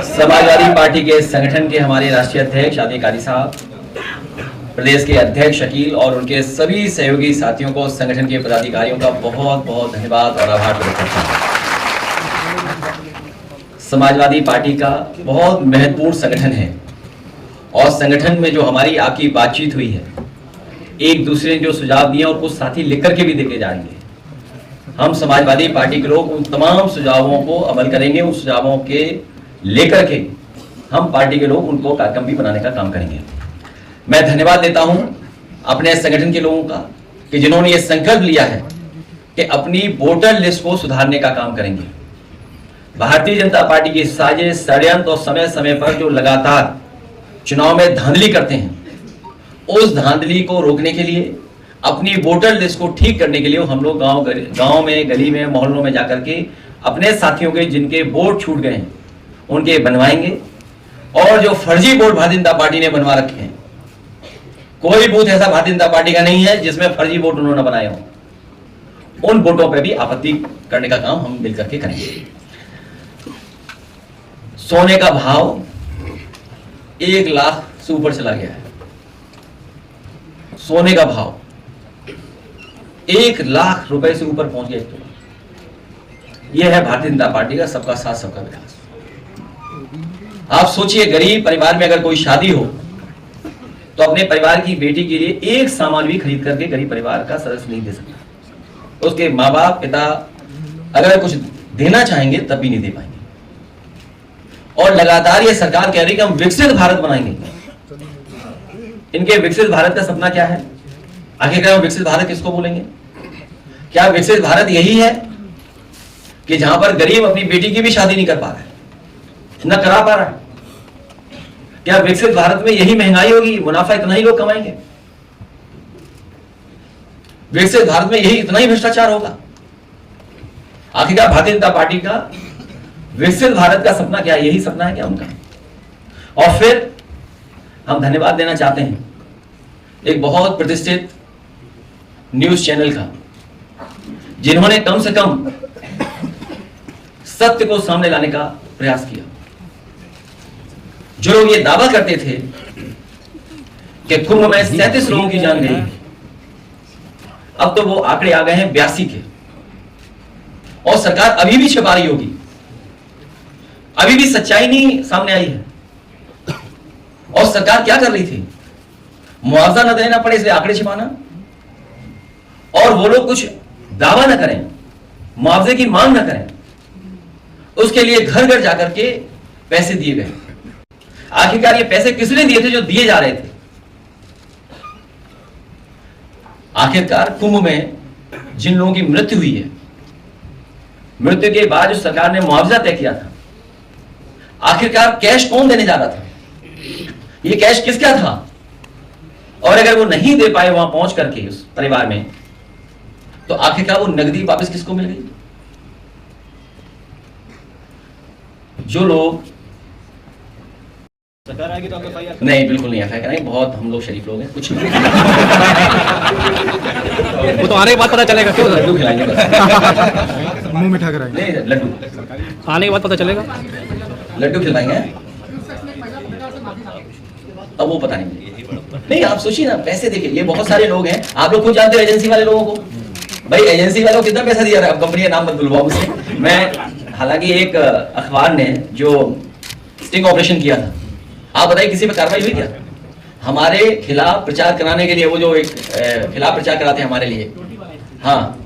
Samajwadi party के संगठन के हमारे राष्ट्रीय अध्यक्ष आदिल कारी साहब, प्रदेश के अध्यक्ष शकील और उनके सभी सहयोगी साथियों को, संगठन के पदाधिकारियों का बहुत बहुत धन्यवाद और आभार प्रकट करता हूं। समाजवादी पार्टी का बहुत महत्वपूर्ण संगठन है और संगठन में जो हमारी आपकी बातचीत हुई है, एक दूसरे ने जो सुझाव दिए और कुछ साथी लिख करके भी देके जाएंगे, हम समाजवादी पार्टी के लोग उन तमाम सुझावों को अमल करेंगे। उन सुझावों के लेकर के हम पार्टी के लोग उनको कार्यक्रम भी बनाने का काम करेंगे। मैं धन्यवाद देता हूं अपने संगठन के लोगों का कि जिन्होंने ये संकल्प लिया है कि अपनी वोटर लिस्ट को सुधारने का काम करेंगे। भारतीय जनता पार्टी की साजिश, षड्यंत्र और समय समय पर जो लगातार चुनाव में धांधली करते हैं, उस धांधली को रोकने के लिए, अपनी वोटर लिस्ट को ठीक करने के लिए हम लोग गांव में, गली में, मोहल्लों में जाकर के अपने साथियों के जिनके वोट छूट गए हैं उनके बनवाएंगे। और जो फर्जी वोट भारतीय जनता पार्टी ने बनवा रखे हैं, कोई बूथ ऐसा भारतीय जनता पार्टी का नहीं है जिसमें फर्जी वोट उन्होंने बनाए हो, उन वोटों पर भी आपत्ति करने का काम हम मिलकर के करेंगे। सोने का भाव 1 लाख से ऊपर चला गया है। सोने का भाव 1 लाख रुपए से ऊपर पहुंच गया। तो यह है भारतीय जनता पार्टी का सबका साथ सबका विकास। आप सोचिए, गरीब परिवार में अगर कोई शादी हो तो अपने परिवार की बेटी के लिए एक सामान भी खरीद करके गरीब परिवार का सदस्य नहीं दे सकता। उसके माँ बाप, पिता अगर कुछ देना चाहेंगे तब भी नहीं दे पाएंगे। और लगातार ये सरकार कह रही है कि हम विकसित भारत बनाएंगे। इनके विकसित भारत का सपना क्या है? आखिरकार विकसित भारत किसको बोलेंगे? क्या विकसित भारत यही है कि जहां पर गरीब अपनी बेटी की भी शादी नहीं कर पा रहा है, न करा पा रहा है? क्या विकसित भारत में यही महंगाई होगी, मुनाफा इतना ही लोग कमाएंगे? विकसित भारत में यही इतना ही भ्रष्टाचार होगा? आखिरकार भारतीय जनता पार्टी का विकसित भारत का सपना क्या है? यही सपना है क्या उनका? और फिर हम धन्यवाद देना चाहते हैं एक बहुत प्रतिष्ठित न्यूज चैनल का, जिन्होंने कम से कम सत्य को सामने लाने का प्रयास किया। जो लोग ये दावा करते थे कि कुंभ में 37 लोगों की जान गई, अब तो वो आंकड़े आ गए हैं 82 के। और सरकार अभी भी छिपा रही होगी, अभी भी सच्चाई नहीं सामने आई है। और सरकार क्या कर रही थी? मुआवजा न देना पड़े इसलिए आंकड़े छिपाना, और वो लोग कुछ दावा न करें, मुआवजे की मांग न करें, उसके लिए घर घर जाकर के पैसे दिए गए। आखिरकार ये पैसे किसने दिए थे जो दिए जा रहे थे? आखिरकार कुंभ में जिन लोगों की मृत्यु हुई है, मृत्यु के बाद जो सरकार ने मुआवजा तय किया था, आखिरकार कैश कौन देने जा रहा था? ये कैश किसका था? और अगर वो नहीं दे पाए वहां पहुंच करके उस परिवार में, तो आखिरकार वो नकदी वापस किसको मिल गई? जो लोग सरकार आएगी तो एफआईआर नहीं, बिल्कुल नहीं एफआईआर करेंगे। बहुत हम लोग शरीफ लोग हैं, कुछ नहीं। वो तो आने के बाद पता चलेगा। क्यों लड्डू खिलाएंगे बस। मुंह मिठा कराएंगे। नहीं, लड्डू आने के बाद पता चलेगा। लड्डू खिलाएंगे। अब वो पता नहीं। नहीं, आप सोचिए ना, पैसे देखिए, ये बहुत सारे लोग हैं, आप लोग खुद जानते हो एजेंसी वाले लोगों को। भाई एजेंसी वालों को कितना पैसा दिया था? अब कंपनी का नाम मत बुलवाओ मुझसे। मैं हालांकि एक अखबार ने जो स्टिंग ऑपरेशन किया था, आप बताइए किसी पे कार्रवाई हुई क्या? हमारे खिलाफ प्रचार कराने के लिए, वो जो एक खिलाफ प्रचार कराते हैं हमारे लिए, हाँ,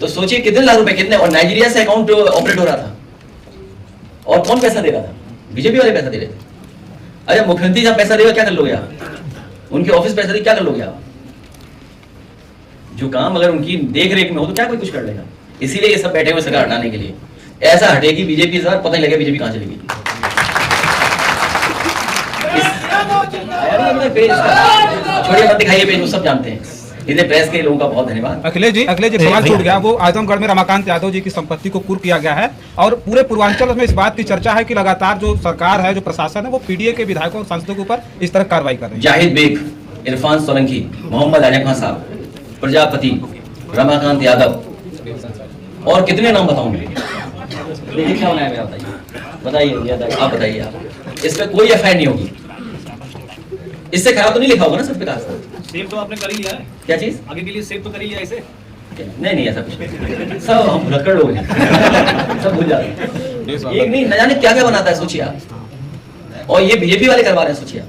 तो सोचिए कितने लाख रुपए, कितने, और नाइजीरिया से अकाउंट ऑपरेट हो रहा था। और कौन पैसा दे रहा था? बीजेपी वाले पैसा दे रहे थे। अरे मुख्यमंत्री जब पैसा देगा क्या कर लोगे आप? उनके ऑफिस पैसा दे क्या कर लोगे आप? जो काम अगर उनकी देख रेख में हो तो क्या कोई कुछ कर लेगा? इसीलिए ये सब बैठे हुए सरकार हटाने के लिए। ऐसा हटेगी बीजेपी सर, पता नहीं लगे बीजेपी कहां चलेगी। छोड़िए मत दिखाइए पेज, वो सब जानते हैं। इधर प्रेस के लोगों का बहुत धन्यवाद। अखिलेश जी सवाल छूट गया। वो आजमगढ़ में रमाकांत यादव जी की संपत्ति को कुर्क किया गया है और पूरे पूर्वांचल में इस बात की चर्चा है कि लगातार जो सरकार है, जो प्रशासन है, वो पीडीए के विधायकों और सांसदों के ऊपर इस तरह कार्रवाई कर रही है। जाहिद बेग, इरफान सोलंकी, मोहम्मद आजम खान साहब, प्रजापति, रमाकांत यादव और कितने नाम बताऊंगे। देखिए क्या बनाया मेरा, बताइए आप बताइए आप। इस पे कोई एफआईआर नहीं होगी। इससे खराब तो नहीं लिखा होगा ना सर विकास? सेव तो आपने कर ही लिया है, क्या चीज? आगे के लिए सेव तो कर ही लिया इसे। नहीं ऐसा कुछ नहीं। सब हम भुलक्कड़ लोग हैं, सब भूल जाते हैं। एक नहीं, न जाने क्या क्या बनाता है, सोचिए आप। और ये बीजेपी वाले करवा रहे हैं, सोचिए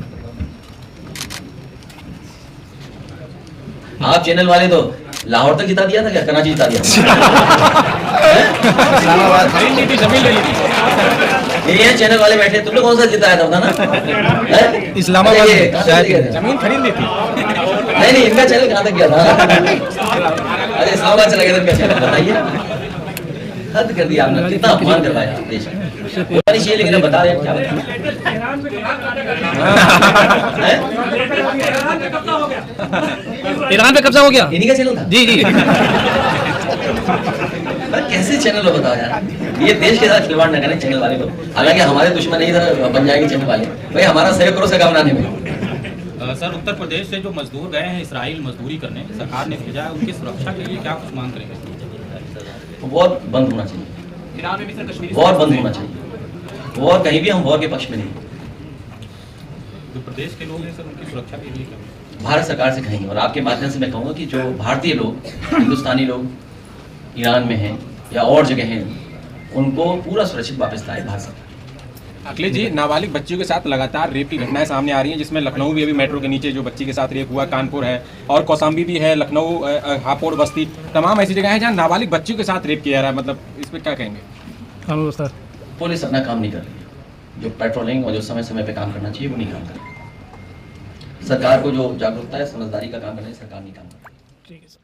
आप चैनल वाले तो लाहौर तक जिता दिया था, क्या कराची जिता दिया था? खरीद ली थी, जमीन ले ली थी। ये चैनल वाले बैठे, तुमने कौन सा जिताया था बताना? इस्लामाबाद अरे ये कहाँ तक गए थे? जमीन खरीद ली थी। नहीं इनका चैनल कहाँ तक गया था? अरे इस्लामाबाद चला गया था इनका चैनल, बताइए। हद कर दिया आपने, कितना अपमान करवाया देश में। पता नहीं चाहिए, लेकिन हम बता रहे हैं क्या बताएं। ईरान पे कब्जा हो गया, इन्हीं का चैनल था? जी जी। कैसे चैनल हो बताओ यार, ये देश के साथ खिलवाड़ न करें चैनल वाले लोग। हालांकि हमारे दुश्मन नहीं था, बन जाएंगे चैनल वाले भाई, हमारा सहयोग करो सगा बनाने में। सर उत्तर प्रदेश से जो मजदूर गए हैं इसराइल मजदूरी करने, सरकार ने भेजा है, उनकी सुरक्षा के लिए क्या कुछ मांग करेंगे? वॉर बंद होना चाहिए, ईरान में भी सर कश्मीरी वॉर बंद होना चाहिए। वॉर कहीं भी, हम वॉर के पक्ष में नहीं। जो प्रदेश के लोग हैं सर, उनकी सुरक्षा के लिए क्या? भारत सरकार से कहेंगे, और आपके माध्यम से मैं कहूँगा कि जो भारतीय लोग, हिंदुस्तानी लोग ईरान में हैं या और जगह हैं, उनको पूरा सुरक्षित वापस लाए भारत सरकार। अखिलेश जी, नाबालिग बच्चियों के साथ लगातार रेप की घटनाएं सामने आ रही हैं, जिसमें लखनऊ भी अभी मेट्रो के नीचे जो बच्ची के साथ रेप हुआ, कानपुर है और कौशाम्बी भी है, लखनऊ, हापुड़, बस्ती, तमाम ऐसी जगह हैं जहां नाबालिग बच्चियों के साथ रेप किया जा रहा है। मतलब इस पर क्या कहेंगे? हम सर पुलिस अपना काम नहीं कर रही है। जो पेट्रोलिंग और जो समय समय पे काम करना चाहिए वो नहीं काम कर रही। सरकार को जो जागरूकता है, समझदारी का काम करना है, सरकार नहीं काम कर रही। ठीक है सर।